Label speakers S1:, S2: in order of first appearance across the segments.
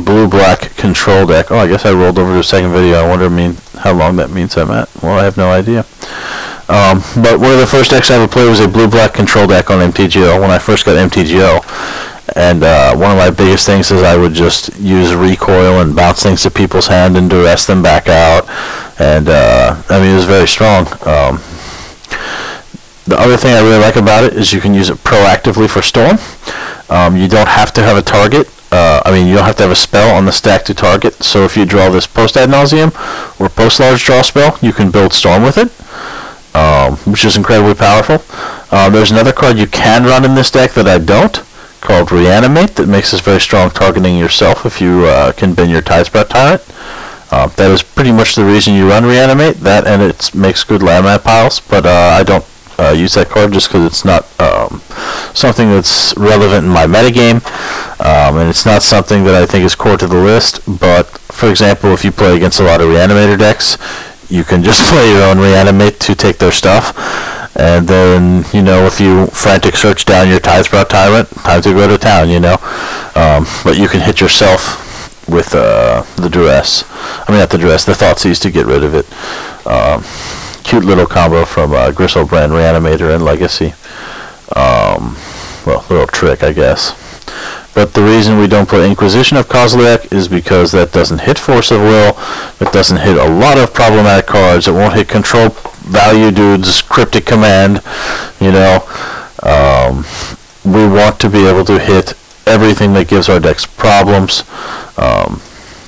S1: blue-black control deck. Oh, I guess I rolled over to the second video. I wonder how long that means I'm at. Well, I have no idea. But one of the first decks I ever played was a blue-black control deck on MTGO when I first got MTGO. And one of my biggest things is I would just use recoil and bounce things to people's hand and duress them back out. And, I mean, it was very strong. The other thing I really like about it is you can use it proactively for Storm. You don't have to have a target. You don't have to have a spell on the stack to target. So if you draw this Post Ad Nauseam or Post Large Draw spell, you can build Storm with it, which is incredibly powerful. There's another card you can run in this deck that I don't, called Reanimate, that makes this very strong targeting yourself if you can bin your Tidesprout Tyrant. That is pretty much the reason you run Reanimate, that and it makes good landmine piles, but I don't use that card just because it's not something that's relevant in my metagame, and it's not something that I think is core to the list. But for example, if you play against a lot of Reanimator decks, you can just play your own Reanimate to take their stuff, and then, you know, if you frantic search down your Tidesprout Tyrant, time to go to town, you know. But you can hit yourself with the duress. I mean, not the duress, the Thoughtseize to get rid of it. Cute little combo from Griselbrand, Reanimator, and Legacy. Well, little trick, I guess. But the reason we don't put Inquisition of Kozilek is because that doesn't hit Force of Will. It doesn't hit a lot of problematic cards. It won't hit Control Value Dude's Cryptic Command. You know, we want to be able to hit everything that gives our decks problems.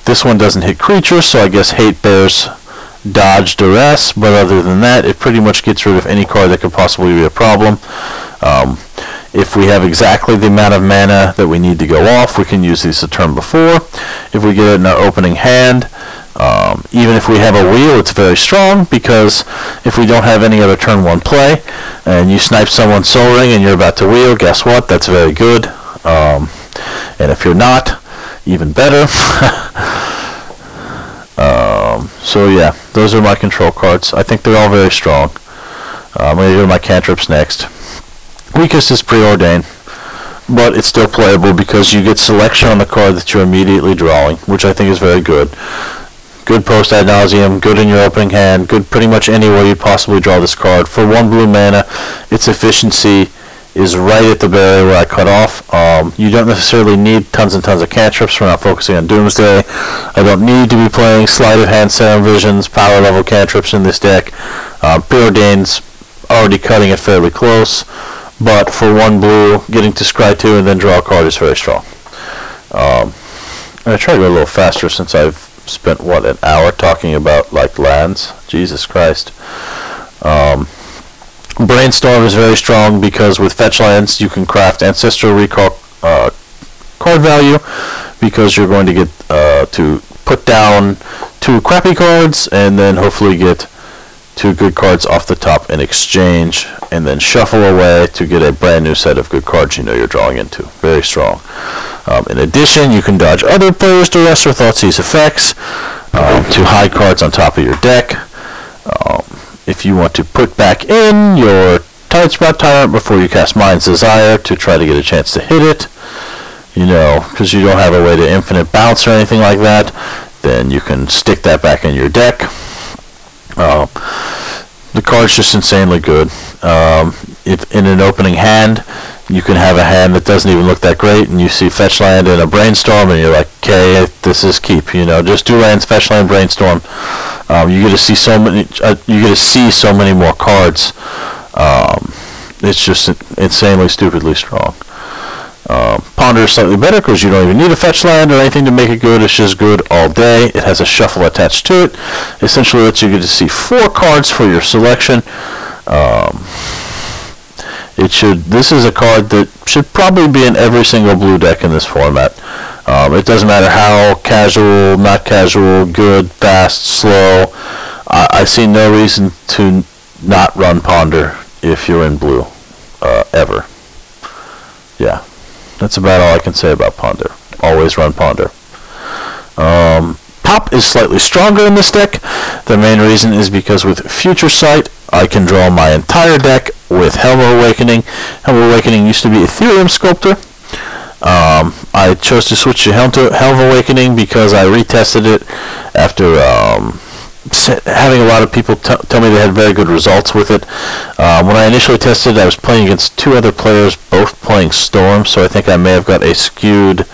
S1: This one doesn't hit creatures, so I guess Hate Bears dodge duress, but other than that, it pretty much gets rid of any card that could possibly be a problem. If we have exactly the amount of mana that we need to go off, we can use these a turn before. If we get it in our opening hand, even if we have a wheel, it's very strong, because if we don't have any other turn 1 play, and you snipe someone's Soul Ring and you're about to wheel, guess what? That's very good. And if you're not, even better. So yeah, those are my control cards. I think they're all very strong. I'm going to go to my cantrips next. Weakest is Preordain, but it's still playable because you get selection on the card that you're immediately drawing, which I think is very good. Good Post Ad Nauseam, good in your opening hand, good pretty much anywhere you'd possibly draw this card. For 1 blue mana, its efficiency is right at the barrier where I cut off. You don't necessarily need tons and tons of cantrips. We're not focusing on Doomsday. I don't need to be playing Sleight of Hand, Serum Visions, power level cantrips in this deck. Preordain's already cutting it fairly close, but for 1 blue, getting to scry 2 and then draw a card is very strong. I'm going to try to go a little faster since I've spent, what, an hour talking about, like, lands? Jesus Christ. Brainstorm is very strong because with fetch lands you can craft Ancestral Recall card value, because you're going to get to put down 2 crappy cards and then hopefully get 2 good cards off the top in exchange, and then shuffle away to get a brand new set of good cards you know you're drawing into. Very strong. In addition, you can dodge other players' duress or Thoughtseize effects to hide cards on top of your deck. If you want to put back in your Tidesprout Tyrant before you cast Mind's Desire to try to get a chance to hit it, you know, because you don't have a way to infinite bounce or anything like that, then you can stick that back in your deck. The card's just insanely good. If in an opening hand you can have a hand that doesn't even look that great, and you see fetch land and a Brainstorm, and you're like, okay, this is keep. You know, just do lands, fetch land, Brainstorm. You get to see so many. You get to see so many more cards. It's just insanely, stupidly strong. Ponder is slightly better because you don't even need a fetch land or anything to make it good. It's just good all day. It has a shuffle attached to it. Essentially lets you get to see 4 cards for your selection. This is a card that should probably be in every single blue deck in this format. It doesn't matter how casual, not casual, good, fast, slow. I see no reason to not run Ponder if you're in blue, ever. Yeah, that's about all I can say about Ponder. Always run Ponder. Pop is slightly stronger in this deck. The main reason is because with Future Sight, I can draw my entire deck with Helm of Awakening. Helm of Awakening used to be Ethereum Sculptor. I chose to switch to Helm of Awakening because I retested it after having a lot of people tell me they had very good results with it. When I initially tested it, I was playing against two other players, both playing Storm, so I think I may have got a skewed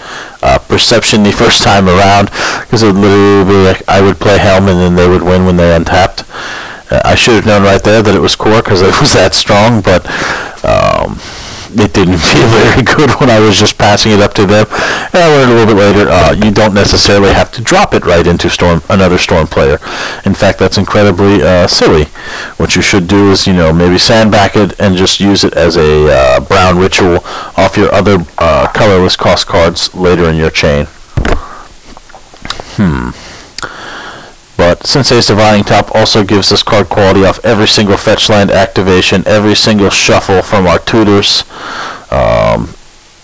S1: perception the first time around, because it would literally be like I would play Helm and then they would win when they untapped. I should have known right there that it was core because it was that strong, but it didn't feel very good when I was just passing it up to them. And I learned a little bit later, you don't necessarily have to drop it right into another Storm player. In fact, that's incredibly silly. What you should do is, maybe sandbag it and just use it as a brown ritual off your other colorless cost cards later in your chain. But Sensei's Divining Top also gives us card quality off every single fetch land activation, every single shuffle from our tutors.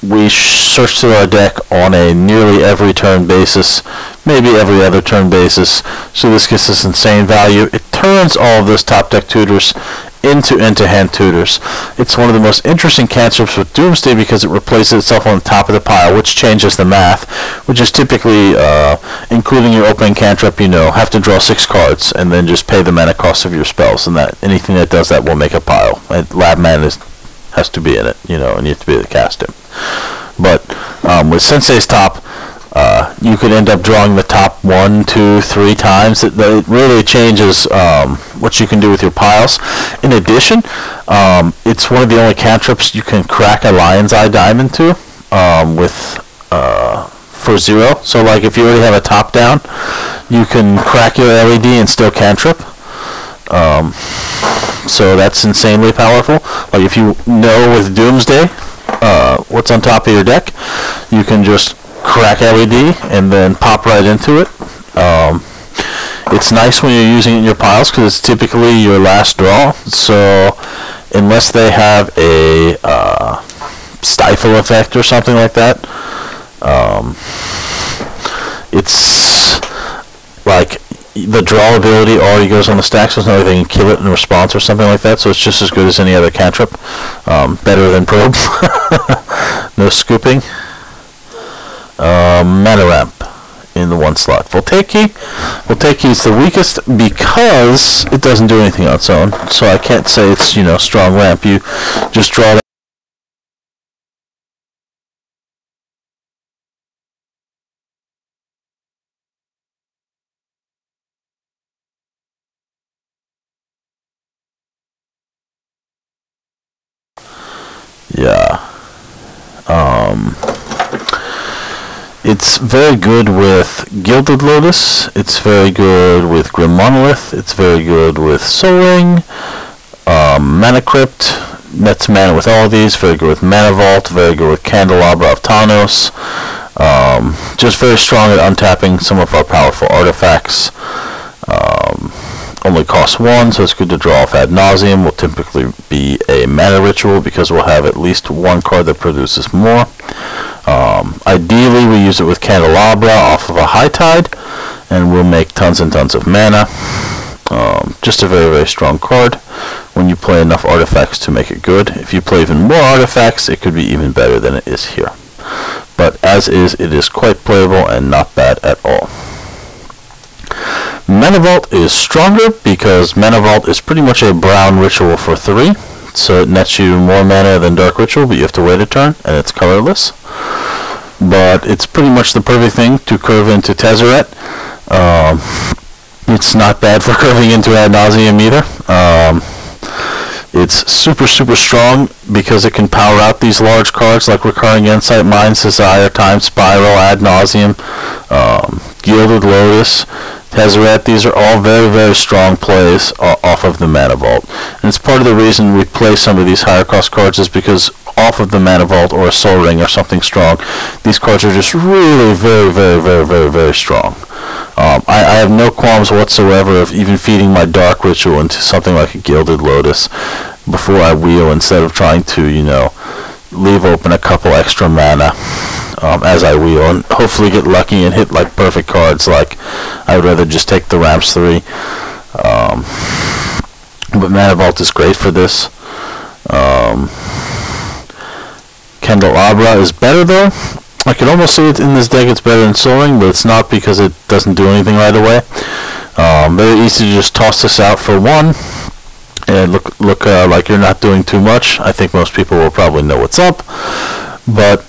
S1: We search through our deck on a nearly every turn basis, maybe every other turn basis, so this gives us insane value. It turns all of those top deck tutors into hand tutors. It's one of the most interesting cantrips with Doomsday because it replaces itself on the top of the pile, which changes the math, which is typically, including your opening cantrip, have to draw 6 cards and then just pay the mana cost of your spells, and that anything that does that will make a pile. And lab mana has to be in it, and you have to be able to cast it. But with Sensei's Top, you could end up drawing the top 1, 2, 3 times. It really changes what you can do with your piles. In addition, it's one of the only cantrips you can crack a Lion's Eye Diamond to for 0. So like if you already have a top down, you can crack your LED and still cantrip. So that's insanely powerful. Like if you know with Doomsday what's on top of your deck, you can just crack LED and then pop right into it. It's nice when you're using it in your piles because it's typically your last draw, so unless they have a stifle effect or something like that, it's like the draw ability already goes on the stack, so there's no way they can kill it in response or something like that, so it's just as good as any other cantrip. Better than Probe. No scooping. Mana Ramp in the 1 slot. Voltaic. Voltaic is the weakest because it doesn't do anything on its own, so I can't say it's, strong ramp. You just draw that. Yeah. It's very good with Gilded Lotus, it's very good with Grim Monolith, it's very good with Sol Ring, Mana Crypt, nets mana with all of these, very good with Mana Vault, very good with Candelabra of Tawnos, just very strong at untapping some of our powerful artifacts. Only costs 1, so it's good to draw off ad nauseum. Will typically be a mana ritual because we'll have at least 1 card that produces more. Ideally, we use it with Candelabra off of a High Tide, and we'll make tons and tons of mana. Just a very, very strong card when you play enough artifacts to make it good. If you play even more artifacts, it could be even better than it is here. But as is, it is quite playable and not bad at all. Mana Vault is stronger because Mana Vault is pretty much a brown ritual for 3, so it nets you more mana than Dark Ritual, but you have to wait a turn, and it's colorless. But it's pretty much the perfect thing to curve into Tezzeret. It's not bad for curving into ad nauseum either. It's super, super strong because it can power out these large cards like Recurring Insight, Mind's Desire, Time Spiral, ad nauseum, Gilded Lotus, Tezzeret. These are all very, very strong plays off of the Mana Vault. And it's part of the reason we play some of these higher cost cards is because off of the Mana Vault or a Sol Ring or something strong, these cards are just really very, very, very, very, very strong. I have no qualms whatsoever of even feeding my Dark Ritual into something like a Gilded Lotus before I wheel, instead of trying to, leave open a couple extra mana as I wheel, and hopefully get lucky and hit like perfect cards. Like I would rather just take the Ramps 3. But Mana Vault is great for this. Candelabra is better though. I could almost say it in this deck it's better than Soul Ring, but it's not because it doesn't do anything right away. Very easy to just toss this out for 1 and look like you're not doing too much. I think most people will probably know what's up, but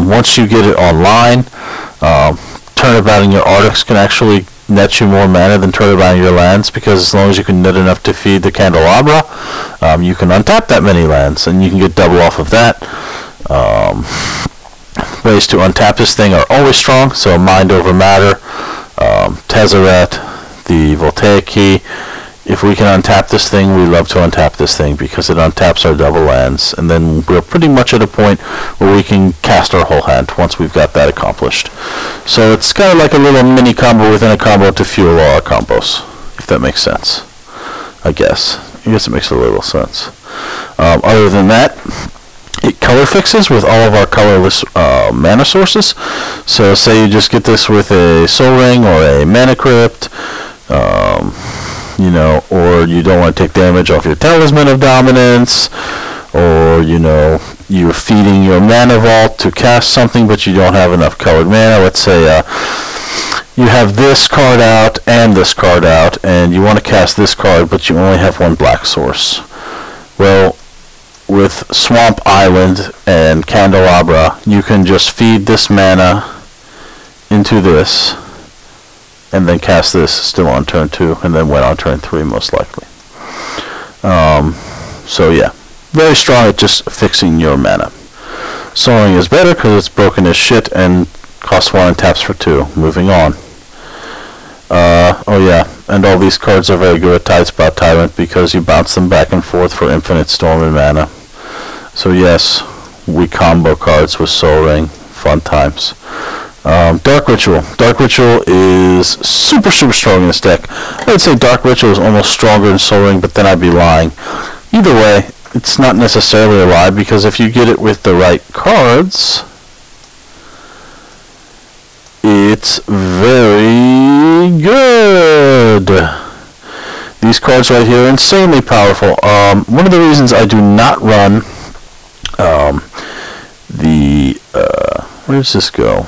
S1: once you get it online, Turnabout in your Arctics can actually net you more mana than Turnabout in your lands, because as long as you can net enough to feed the Candelabra, you can untap that many lands and you can get double off of that. Ways to untap this thing are always strong, so Mind Over Matter, Tezzeret, the Voltaic Key. If we can untap this thing, we love to untap this thing because it untaps our double lands, and then we're pretty much at a point where we can cast our whole hand once we've got that accomplished. So it's kind of like a little mini combo within a combo to fuel all our combos, if that makes sense. I guess it makes a little sense. Other than that, it color fixes with all of our colorless mana sources. So say you just get this with a Soul Ring or a Mana Crypt, you know, or you don't want to take damage off your Talisman of Dominance, or, you know, you're feeding your Mana Vault to cast something but you don't have enough colored mana. Let's say you have this card out and this card out, and you want to cast this card but you only have 1 black source. Well, with Swamp Island and Candelabra, you can just feed this mana into this and then cast this still on turn 2 and then win on turn 3 most likely. So yeah, very strong at just fixing your mana. Soul Ring is better because it's broken as shit and costs 1 and taps for 2. Moving on. Oh yeah, and all these cards are very good at Tidespot Tyrant because you bounce them back and forth for infinite storm and mana. So yes, we combo cards with Soul Ring. Fun times. Dark Ritual. Dark Ritual is super strong in this deck. I would say Dark Ritual is almost stronger than Soul Ring, but then I'd be lying. Either way, it's not necessarily a lie, because if you get it with the right cards, it's very good. These cards right here are insanely powerful. One of the reasons I do not run where does this go?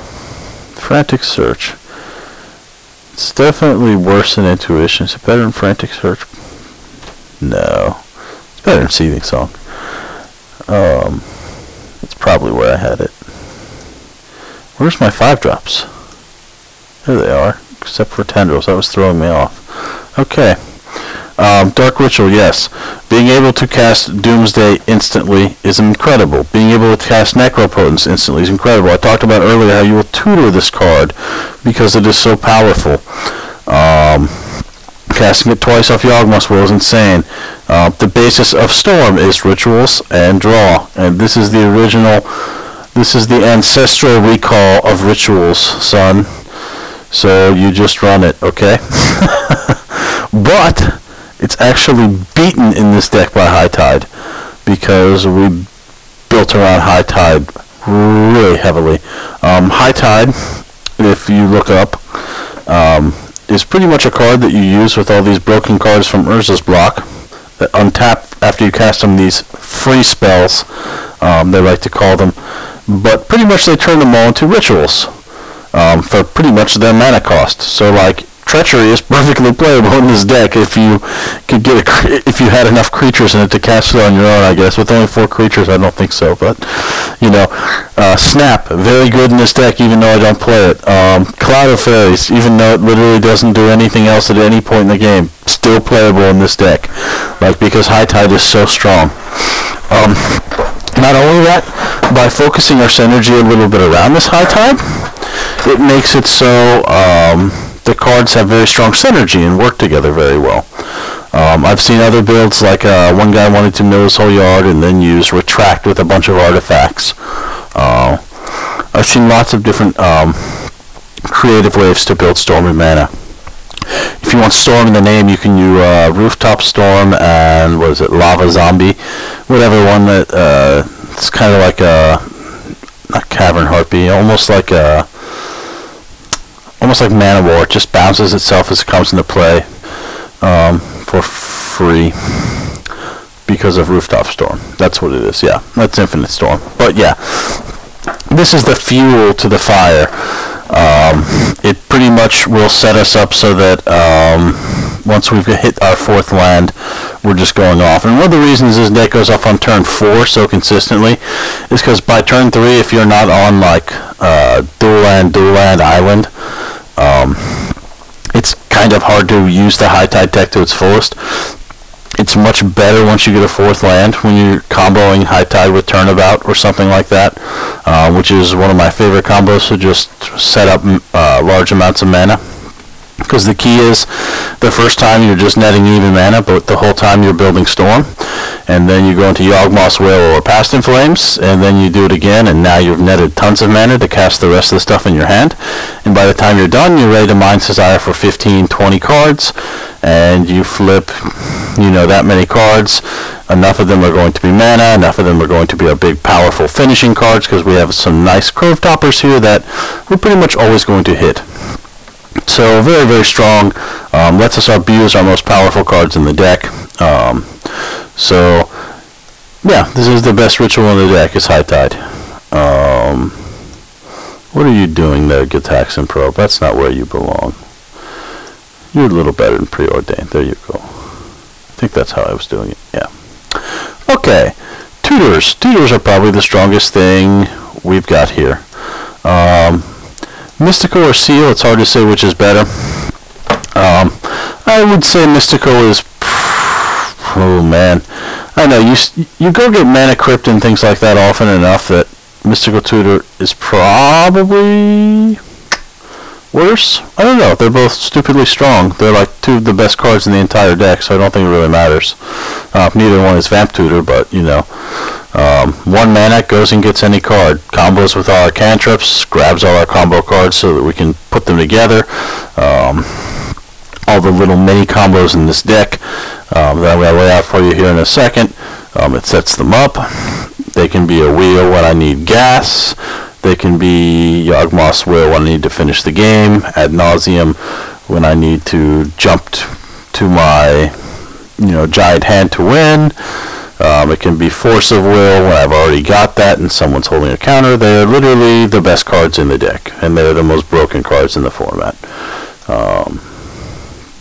S1: Frantic Search. It's definitely worse than Intuition. Is it better than Frantic Search? No. It's better than Seething Song. It's probably where I had it. Where's my 5-drops? There they are. Except for Tendrils. That was throwing me off. Okay. Dark Ritual, yes. Being able to cast Doomsday instantly is incredible. Being able to cast Necropotence instantly is incredible. I talked about earlier how you will tutor this card because it is so powerful. Casting it twice off Yawgmoth's Will is insane. The basis of Storm is rituals and draw, and this is the original, this is the ancestral recall of rituals, son. So you just run it, okay? But it's actually beaten in this deck by High Tide, because we built around High Tide really heavily. High Tide, if you look up, is pretty much a card that you use with all these broken cards from Urza's block that untap after you cast them, these free spells, they like to call them, but pretty much they turn them all into rituals for pretty much their mana cost. So like Treachery is perfectly playable in this deck if you could get if you had enough creatures in it to cast it on your own, I guess. With only 4 creatures, I don't think so, but you know, Snap, very good in this deck even though I don't play it. Cloud of Fairies, even though it literally doesn't do anything else at any point in the game, still playable in this deck, like, because High Tide is so strong. Not only that, by focusing our synergy a little bit around this High Tide, it makes it so the cards have very strong synergy and work together very well. I've seen other builds, like one guy wanted to mill his whole yard and then use Retract with a bunch of artifacts. I've seen lots of different creative ways to build Storm and mana. If you want Storm in the name, you can use Rooftop Storm and, what is it, Lava Zombie, whatever one that, it's kind of like a, not Cavern Harpy, almost like Mana War. It just bounces itself as it comes into play for free. because of Rooftop Storm. That's what it is, yeah. That's Infinite Storm. But yeah, this is the fuel to the fire. It pretty much will set us up so that once we've hit our 4th land, we're just going off. And one of the reasons this deck goes off on turn 4 so consistently is because by turn 3, if you're not on like dual land island, it's kind of hard to use the High Tide deck to its fullest. It's much better once you get a 4th land when you're comboing High Tide with Turnabout or something like that, which is one of my favorite combos to just set up large amounts of mana. Because the key is, the first time you're just netting even mana, but the whole time you're building Storm. And then you go into Yawgmoth's Wail or Past in Flames, and then you do it again, and now you've netted tons of mana to cast the rest of the stuff in your hand. And by the time you're done, you're ready to Mind's Desire for 15, 20 cards, and you flip, you know, that many cards. Enough of them are going to be mana, enough of them are going to be our big, powerful finishing cards, because we have some nice Curve Toppers here that we're pretty much always going to hit. So very, very strong. Lets us abuse our most powerful cards in the deck. So yeah, this is the best ritual in the deck, is High Tide. What are you doing there, Gitaxian Probe? That's not where you belong. You're a little better than Preordained. There you go. I think that's how I was doing it. Yeah. Okay. Tutors. Tutors are probably the strongest thing we've got here. Mystical or Seal, it's hard to say which is better. I would say Mystical is... Oh man. I know, you go get Mana Crypt and things like that often enough that Mystical Tutor is probably worse. I don't know, they're both stupidly strong. They're like 2 of the best cards in the entire deck, so I don't think it really matters. Neither one is Vamp Tutor, but you know. 1 mana, goes and gets any card. Combos with all our cantrips, grabs all our combo cards so that we can put them together. All the little mini combos in this deck that I'm going to lay out for you here in a second. It sets them up. They can be a wheel when I need gas. They can be Yawgmoth's Wail when I need to finish the game. Ad Nauseam when I need to jump to my, you know, giant hand to win. It can be Force of Will when I've already got that and someone's holding a counter. They're literally the best cards in the deck, and they're the most broken cards in the format.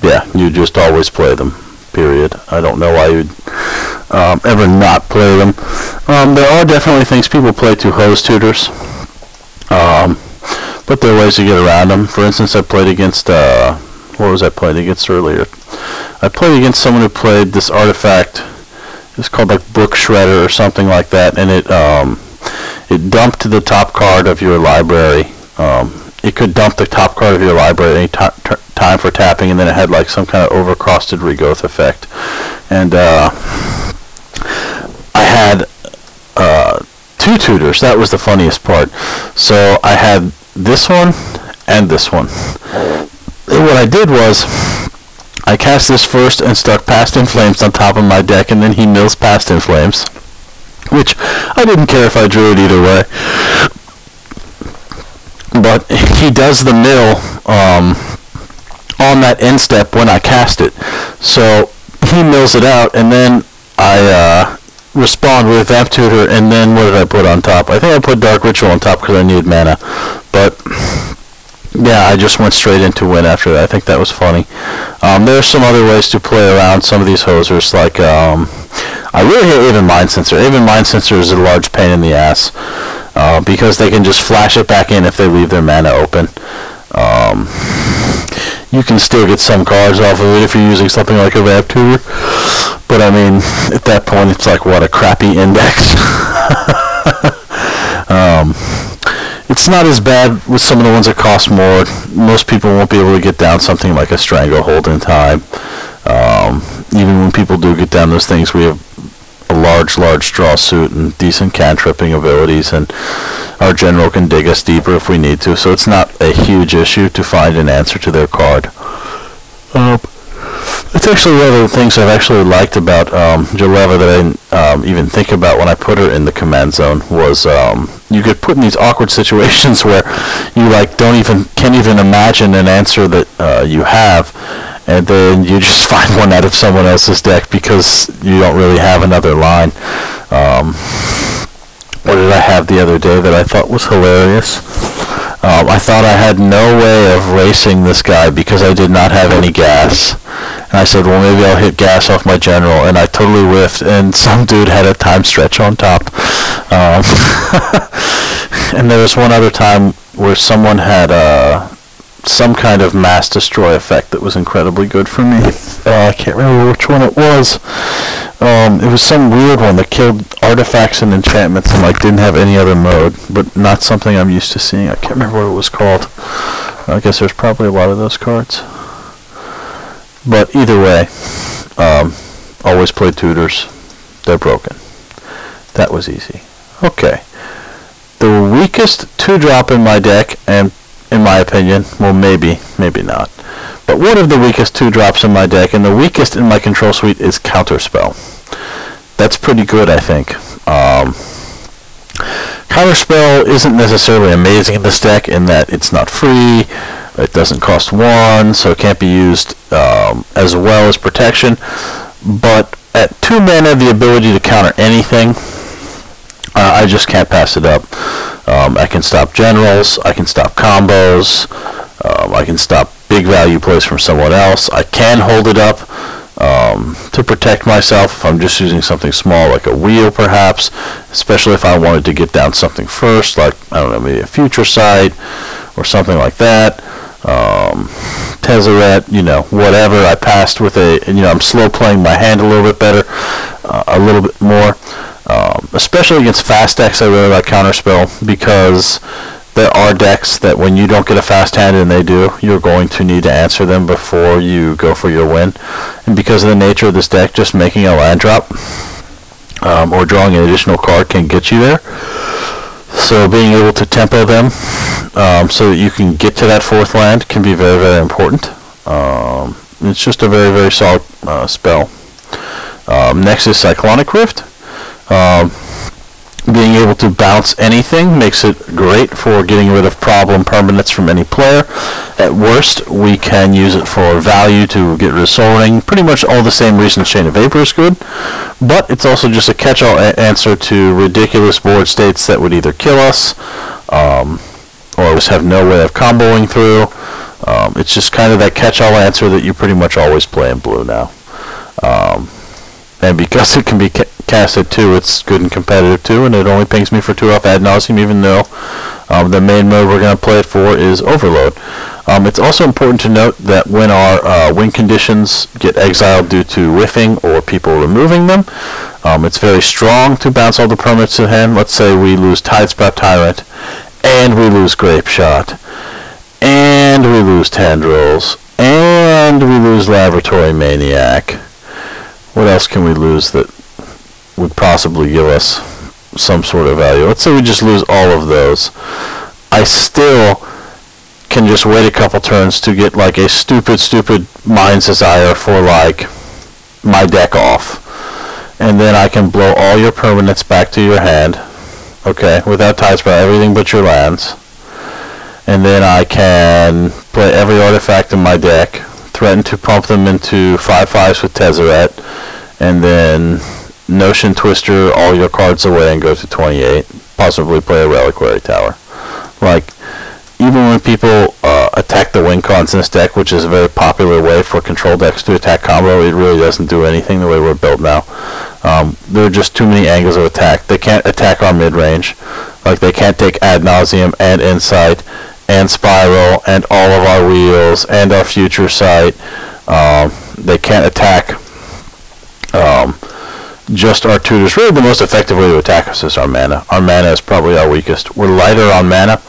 S1: Yeah, you just always play them, period. I don't know why you'd ever not play them. There are definitely things people play to hose tutors, but there are ways to get around them. For instance, I played against, what was I playing against earlier? I played against someone who played this artifact. It's called like Brook Shredder or something like that, and it dumped the top card of your library. It could dump the top card of your library at any time for tapping, and then it had like some kind of overcosted Regoth effect. And I had 2 tutors. That was the funniest part. So I had this one and this one. And what I did was, I cast this first and stuck Past in Flames on top of my deck, and then he mills Past in Flames, which I didn't care if I drew it either way. But he does the mill on that end step when I cast it. So he mills it out, and then I respond with Vamp Tutor, and then what did I put on top? I think I put Dark Ritual on top because I needed mana. But yeah, I just went straight into win after that. I think that was funny. There are some other ways to play around some of these hosers, like I really hate Aven Mindcensor. Aven Mindcensor is a large pain in the ass because they can just flash it back in if they leave their mana open. You can still get some cards off of it if you're using something like a Vamp Tutor, but I mean, at that point, it's like, what, a crappy index? It's not as bad with some of the ones that cost more. Most people won't be able to get down something like a Stranglehold in time. Even when people do get down those things, we have a large draw suit and decent cantripping abilities, and our general can dig us deeper if we need to, so it's not a huge issue to find an answer to their card. It's actually one of the things I've actually liked about Jeleva that I didn't even think about when I put her in the command zone was you get put in these awkward situations where you like can't even imagine an answer that you have, and then you just find one out of someone else's deck because you don't really have another line. What did I have the other day that I thought was hilarious? I thought I had no way of racing this guy because I did not have any gas. And I said, well, maybe I'll hit gas off my general, and I totally whiffed, and some dude had a time stretch on top. And there was one other time where someone had some kind of mass destroy effect that was incredibly good for me. I can't remember which one it was. It was some weird one that killed artifacts and enchantments and like didn't have any other mode, but not something I'm used to seeing. I can't remember what it was called. I guess there's probably a lot of those cards. But either way, always play tutors. They're broken. That was easy. Okay. The weakest 2-drop in my deck, and in my opinion, well, maybe not, but one of the weakest 2-drops in my deck, and the weakest in my control suite, is Counterspell. That's pretty good, I think. Counterspell isn't necessarily amazing in this deck in that it's not free, it doesn't cost 1, so it can't be used as well as protection, but at 2 mana, the ability to counter anything, I just can't pass it up. I can stop generals, I can stop combos, I can stop big value plays from someone else. I can hold it up to protect myself if I'm just using something small like a wheel perhaps, especially if I wanted to get down something first, like, I don't know, maybe a Future Sight or something like that. Tezzeret, you know, whatever. I passed with I'm slow playing my hand a little bit better, a little bit more. Especially against fast decks, I really like Counterspell because there are decks that when you don't get a fast hand and they do, you're going to need to answer them before you go for your win. And because of the nature of this deck, just making a land drop or drawing an additional card can get you there. So being able to tempo them so that you can get to that 4th land can be very, very important. It's just a very, very solid spell. Next is Cyclonic Rift. Being able to bounce anything makes it great for getting rid of problem permanents from any player. At worst, we can use it for value to get rid of Soul Ring. Pretty much all the same reasons Chain of Vapor is good, but it's also just a catch-all answer to ridiculous board states that would either kill us or just have no way of comboing through. It's just kind of that catch-all answer that you pretty much always play in blue now. And because it can be cast at 2, it's good and competitive too, and it only pings me for 2 off ad nauseum, even though the main mode we're going to play it for is Overload. It's also important to note that when our win conditions get exiled due to whiffing or people removing them, it's very strong to bounce all the permanents in hand. Let's say we lose Tidespout Tyrant, and we lose Grape Shot, and we lose Tendrils, and we lose Laboratory Maniac. What else can we lose that would possibly give us some sort of value? Let's say we just lose all of those. I still can just wait a couple turns to get like a stupid Mind's Desire for like my deck off. And then I can blow all your permanents back to your hand. Okay, without Tidespout, everything but your lands. And then I can play every artifact in my deck, threaten to pump them into 5/5s with Tezzeret, and then Notion Twister all your cards away and go to 28. Possibly play a Reliquary Tower. Like, even when people attack the win cons in this deck, which is a very popular way for control decks to attack combo, it really doesn't do anything the way we're built now. There are just too many angles of attack. They can't attack our mid-range. Like, they can't take Ad Nauseam and Insight and Spiral and all of our wheels and our Future Sight. They can't attack just our tutors. Really, the most effective way to attack us is our mana. Our mana is probably our weakest. We're lighter on mana.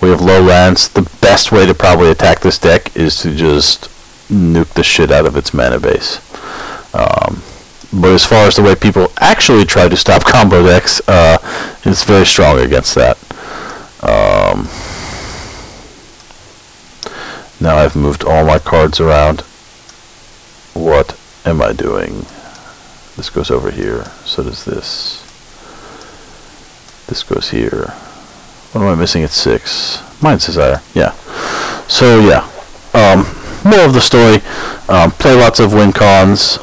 S1: We have low lands. The best way to probably attack this deck is to just nuke the shit out of its mana base. But as far as the way people actually try to stop combo decks, it's very strong against that. Now I've moved all my cards around. What am I doing? This goes over here. So does this. This goes here. What am I missing at 6? Mind's Desire. Yeah. So yeah. More of the story, play lots of win cons.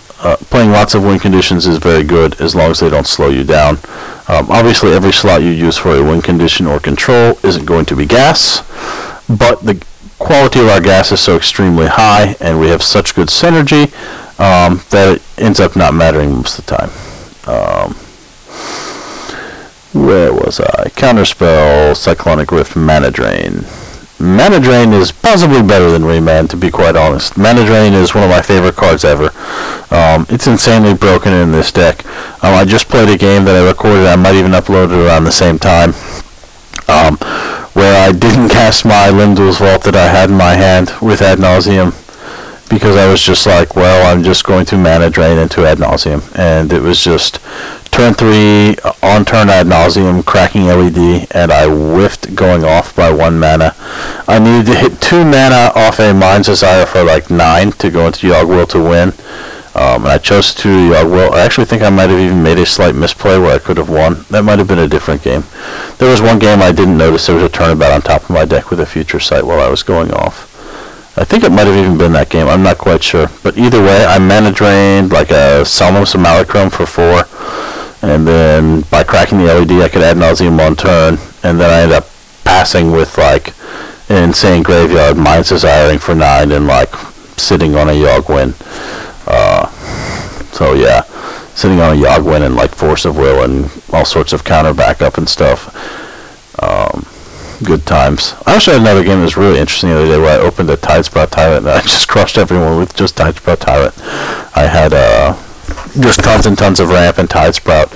S1: Playing lots of win conditions is very good as long as they don't slow you down. Obviously, every slot you use for a win condition or control isn't going to be gas, but the quality of our gas is so extremely high, and we have such good synergy that it ends up not mattering most of the time. Where was I? Counterspell, Cyclonic Rift, Mana Drain. Mana Drain is possibly better than Remand, to be quite honest. Mana Drain is one of my favorite cards ever. It's insanely broken in this deck. I just played a game that I recorded. I might even upload it around the same time, where I didn't cast my Lim-Dûl's Vault that I had in my hand with Ad Nauseam, because I was just like, well, I'm just going to Mana Drain into Ad Nauseam. And it was just turn 3, on turn Ad Nauseam, cracking LED, and I whiffed going off by 1 mana. I needed to hit 2 mana off a Mind's Desire for like 9 to go into Yawgmoth to win. And I chose to Yawgmoth. I actually think I might have even made a slight misplay where I could have won. That might have been a different game. There was one game I didn't notice there was a turnabout on top of my deck with a Future Sight while I was going off. I think it might have even been that game. I'm not quite sure. But either way, I Mana Drained like a Solemnus of Malachrom for 4. And then by cracking the LED, I could Ad Nauseam on turn. And then I ended up passing with like an insane graveyard, Mind's Desiring for 9, and like sitting on a Yawgwin. So yeah, sitting on a Yawgwin and like Force of Will and all sorts of counter backup and stuff. Good times. I actually had another game that was really interesting the other day where I opened a Tidesprout Tyrant and I just crushed everyone with just Tidesprout Tyrant. I had just tons and tons of ramp and Tidesprout,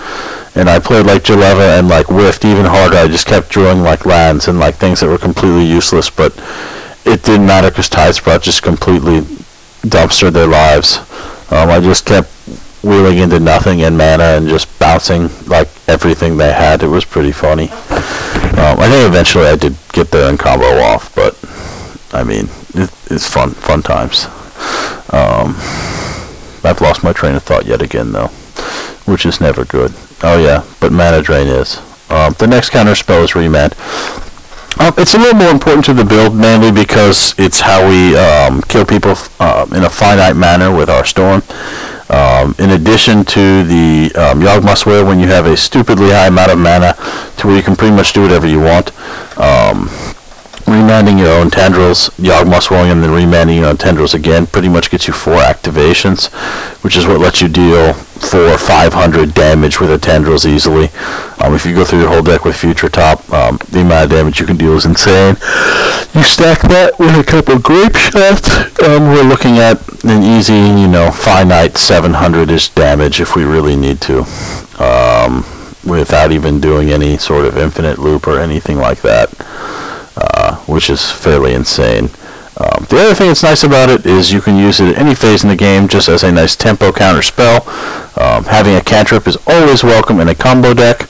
S1: and I played like Jeleva and like whiffed even harder. I just kept drawing like lands and like things that were completely useless, but it didn't matter because Tidesprout just completely dumpstered their lives. I just kept wheeling into nothing and mana and just bouncing like everything they had. It was pretty funny. I think eventually I did get there and combo off, but I mean, it's fun times. I've lost my train of thought yet again though, which is never good. Oh yeah, but Mana Drain is. The next counter spell is Remand. It's a little more important to the build, mainly because it's how we kill people in a finite manner with our Storm. In addition to the Yawgmoth's Will, when you have a stupidly high amount of mana to where you can pretty much do whatever you want. Remanding your own Tendrils, Yawgmoth's Willing, and then remanding your own Tendrils again pretty much gets you 4 activations, which is what lets you deal 400 or 500 damage with the Tendrils easily. If you go through your whole deck with Future Top, the amount of damage you can deal is insane. You stack that with a couple of Grape Shots, we're looking at an easy, finite 700-ish damage if we really need to, without even doing any sort of infinite loop or anything like that. Which is fairly insane. The other thing that's nice about it is you can use it at any phase in the game just as a nice tempo counter spell. Having a cantrip is always welcome in a combo deck.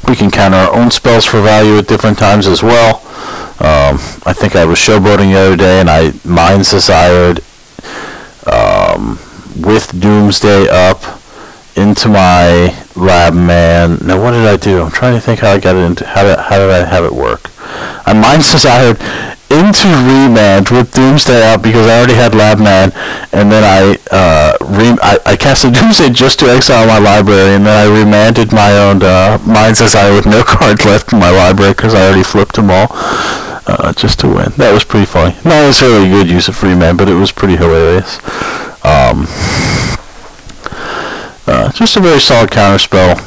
S1: We can counter our own spells for value at different times as well. I think I was showboating the other day and I Mind's Desired with Doomsday up into my Lab Man. Now what did I do? I'm trying to think how I got it into. How did I have it work? I Mind's Desired into Remand with Doomsday out because I already had Lab Man, and then I casted Doomsday just to exile my library, and then I remanded my own Mind's Desire with no cards left in my library because I already flipped them all just to win. That was pretty funny. Not necessarily a good use of Remand, but it was pretty hilarious. Just a very solid counter spell.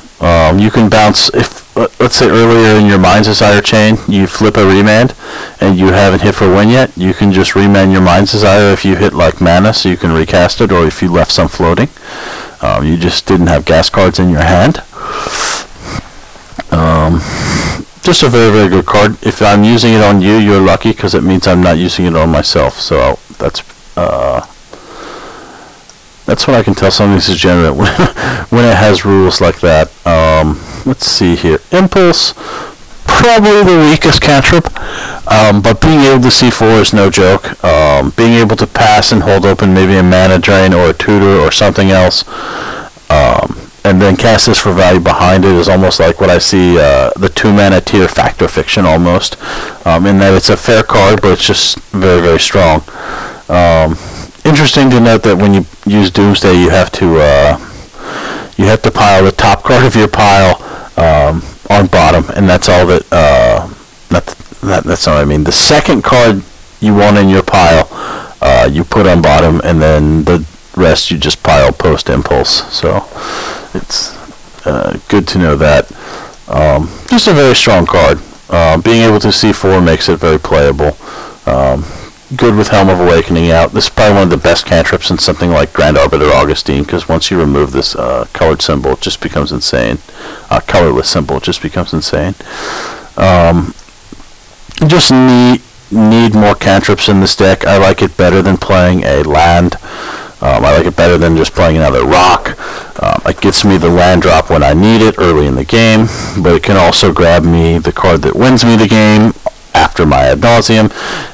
S1: You can bounce if. Let's say earlier in your Mind's Desire chain, you flip a Remand, and you haven't hit for win yet, you can just Remand your Mind's Desire if you hit like mana, so you can recast it, or if you left some floating. You just didn't have gas cards in your hand. Just a very, very good card. If I'm using it on you, you're lucky, because it means I'm not using it on myself, so that's when I can tell something's degenerate, when it has rules like that. Let's see here. Impulse, probably the weakest cantrip, but being able to C4 is no joke. Being able to pass and hold open maybe a Mana Drain or a Tutor or something else and then cast this for value behind it is almost like what I see the 2-mana tier Fact or Fiction almost, in that it's a fair card, but it's just very, very strong. Interesting to note that when you use Doomsday, you have to pile the top card of your pile on bottom, and that's all that. That's not what I mean. The second card you want in your pile, you put on bottom, and then the rest you just pile post Impulse. So it's good to know that. Just a very strong card. Being able to C4 makes it very playable. Good with Helm of Awakening out. This is probably one of the best cantrips in something like Grand Arbiter Augustine, because once you remove this colored symbol, it just becomes insane. Colorless symbol, it just becomes insane. Just need more cantrips in this deck. I like it better than playing a land. I like it better than just playing another rock. It gets me the land drop when I need it early in the game, but it can also grab me the card that wins me the game after my Ad Nauseam.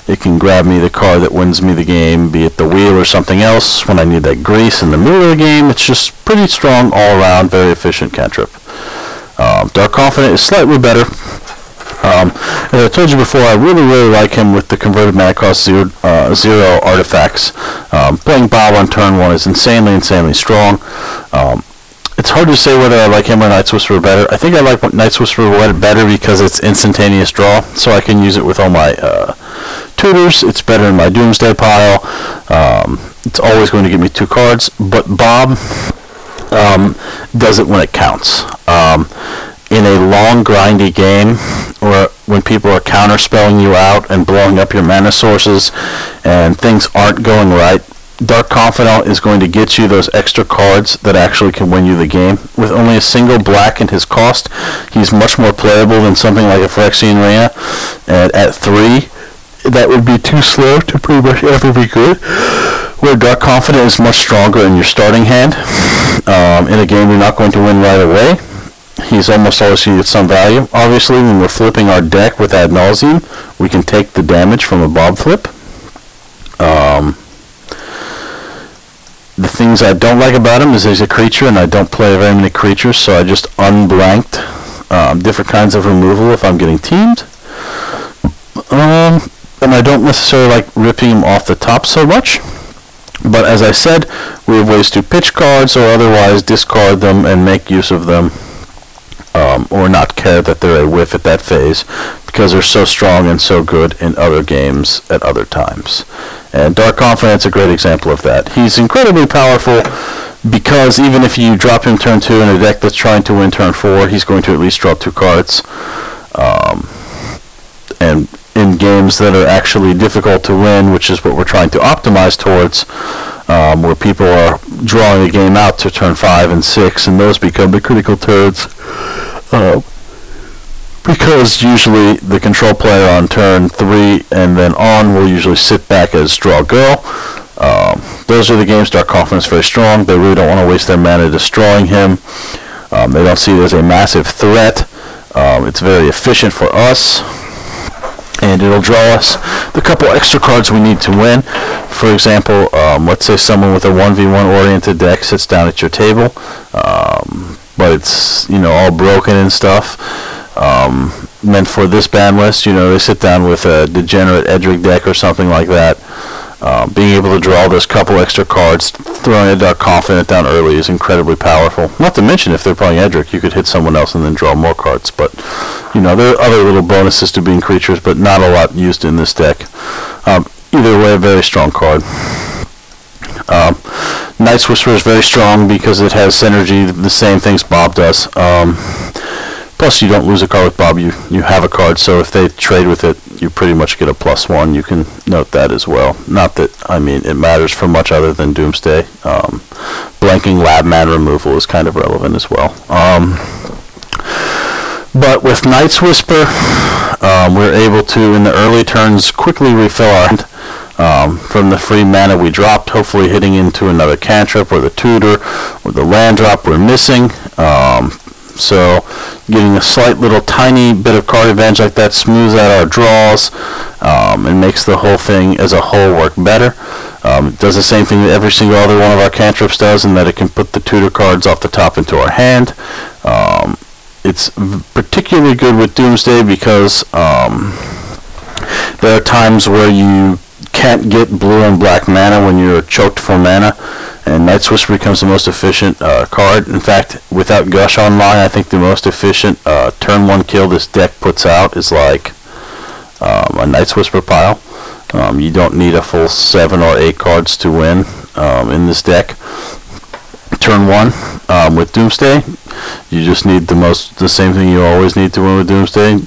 S1: It can grab me the card that wins me the game, be it the wheel or something else, when I need that grease in the middle of the game. It's just pretty strong all around, very efficient cantrip. Dark Confidant is slightly better. As I told you before, I really like him with the converted mana cost zero artifacts. Playing Bob on turn 1 is insanely strong. It's hard to say whether I like him or Night's Whisperer better. I think I like Night's Whisperer better because it's instantaneous draw, so I can use it with all my tutors. It's better in my Doomsday pile. It's always going to give me 2 cards, but Bob does it when it counts. In a long, grindy game, or when people are counterspelling you out and blowing up your mana sources, and things aren't going right, Dark Confidant is going to get you those extra cards that actually can win you the game. With only a single black in his cost, he's much more playable than something like a Phyrexian Reyna. And at 3, that would be too slow to pretty much ever be good. Where Dark Confidant is much stronger in your starting hand. In a game you're not going to win right away, he's almost always going to get some value. Obviously, when we're flipping our deck with Ad Nauseam, we can take the damage from a Bob flip. The things I don't like about him is he's a creature, and I don't play very many creatures, so I just unblanked different kinds of removal if I'm getting teamed. And I don't necessarily like ripping him off the top so much. But as I said, we have ways to pitch cards or otherwise discard them and make use of them, or not care that they're a whiff at that phase, because they're so strong and so good in other games at other times. And Dark Confidant's a great example of that. He's incredibly powerful because even if you drop him turn 2 in a deck that's trying to win turn 4, he's going to at least draw 2 cards. And in games that are actually difficult to win, which is what we're trying to optimize towards, where people are drawing a game out to turn 5 and 6, and those become the critical turns. Because usually the control player on turn 3 and then on will usually sit back as draw go. Those are the games Dark Confidant's very strong. They really don't want to waste their mana destroying him. They don't see it as a massive threat. It's very efficient for us, and it'll draw us the couple extra cards we need to win. For example, let's say someone with a 1v1 oriented deck sits down at your table, but it's, you know, all broken and stuff. Meant for this ban list, you know, they sit down with a degenerate Edric deck or something like that. Being able to draw those couple extra cards, throwing a Dark Confidant down early is incredibly powerful. Not to mention, if they're playing Edric, you could hit someone else and then draw more cards. But, you know, there are other little bonuses to being creatures, but not a lot used in this deck. Either way, a very strong card. Night's Whisperer is very strong because it has synergy, the same things Bob does. Plus, you don't lose a card with Bob, you have a card, so if they trade with it, you pretty much get a +1. You can note that as well. Not that, I mean, it matters for much other than Doomsday. Blanking lab mana removal is kind of relevant as well. But with Night's Whisper, we're able to, in the early turns, quickly refill our hand from the free mana we dropped, hopefully hitting into another cantrip or the tutor or the land drop we're missing. So getting a slight little tiny bit of card advantage like that smooths out our draws and makes the whole thing as a whole work better. It does the same thing that every single other one of our cantrips does, in that it can put the tutor cards off the top into our hand. It's particularly good with Doomsday because there are times where you can't get blue and black mana when you're choked for mana, and Night's Whisper becomes the most efficient card. In fact, without Gush online, I think the most efficient turn 1 kill this deck puts out is like a Night's Whisper pile. You don't need a full 7 or 8 cards to win in this deck. Turn 1 with Doomsday, you just need the same thing you always need to win with Doomsday.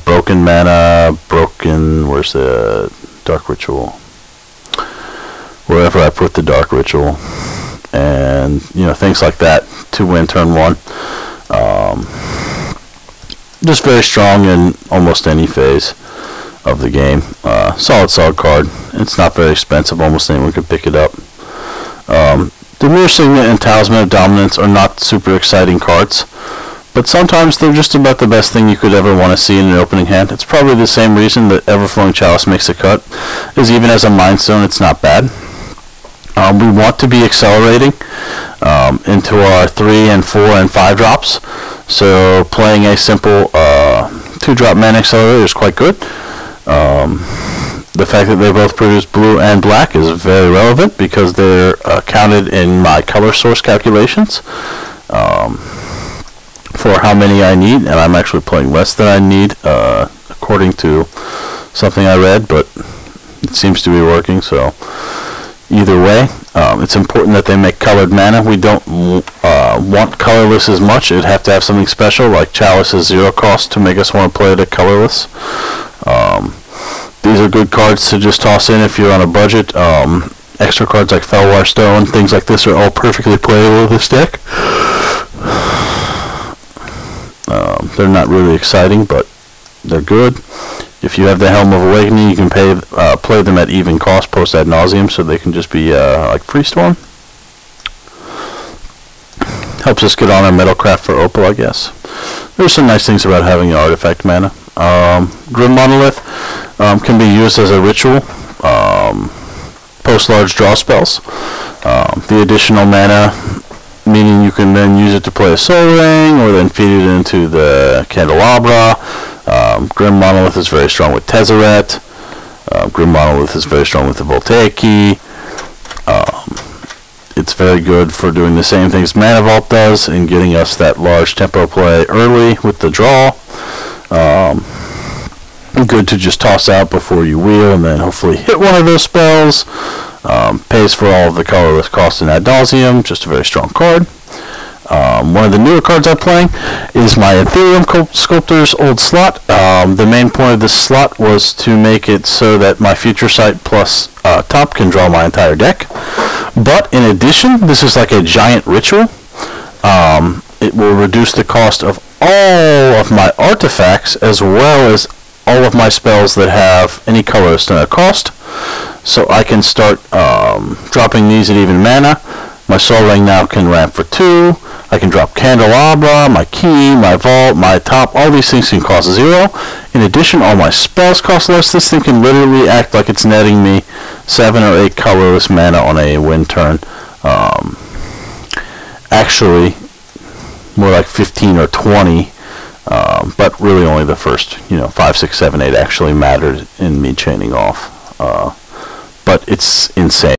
S1: Broken mana, where's the Dark Ritual? Wherever I put the Dark Ritual, and things like that to win turn 1. Just very strong in almost any phase of the game. Solid card. It's not very expensive. Almost anyone could pick it up. The Mirror Signet and Talisman of Dominance are not super exciting cards, but sometimes they're just about the best thing you could ever want to see in an opening hand. It's probably the same reason that Everflowing Chalice makes a cut, is even as a Mind Stone, it's not bad. We want to be accelerating into our 3 and 4 and 5 drops, so playing a simple 2-drop Mana Accelerator is quite good. The fact that they both produce blue and black is very relevant because they're counted in my color source calculations for how many I need, and I'm actually playing less than I need according to something I read, but it seems to be working. So either way, it's important that they make colored mana. We don't want colorless as much. It'd have to have something special, like Chalice's 0 cost, to make us want to play it colorless. These are good cards to just toss in if you're on a budget. Extra cards like Felwar Stone, things like this are all perfectly playable with this deck. They're not really exciting, but they're good. If you have the Helm of Awakening, you can play them at even cost post ad nauseum, so they can just be like Freestorm. Helps us get on our Metalcraft for Opal, I guess. There's some nice things about having artifact mana. Grim Monolith can be used as a ritual, post large draw spells. The additional mana, meaning you can then use it to play a Soul Ring, or then feed it into the Candelabra. Grim Monolith is very strong with Tezzeret. Grim Monolith is very strong with the Voltaic Key. It's very good for doing the same things Mana Vault does, and getting us that large tempo play early with the draw. Good to just toss out before you wheel, and then hopefully hit one of those spells. Pays for all of the colorless cost in ad nauseum. Just a very strong card. One of the newer cards I'm playing is my Ethereum Sculptor's old slot. The main point of this slot was to make it so that my Future Sight plus top can draw my entire deck. But in addition, this is like a giant ritual. It will reduce the cost of all of my artifacts, as well as all of my spells that have any colorless cost. So I can start dropping these at even mana. My Soul Ring now can ramp for 2. I can drop Candelabra, my Key, my Vault, my Top. All these things can cost 0. In addition, all my spells cost less. This thing can literally act like it's netting me 7 or 8 colorless mana on a win turn. Actually, more like 15 or 20. But really only the first, 5, 6, 7, 8 actually mattered in me chaining off. But it's insane.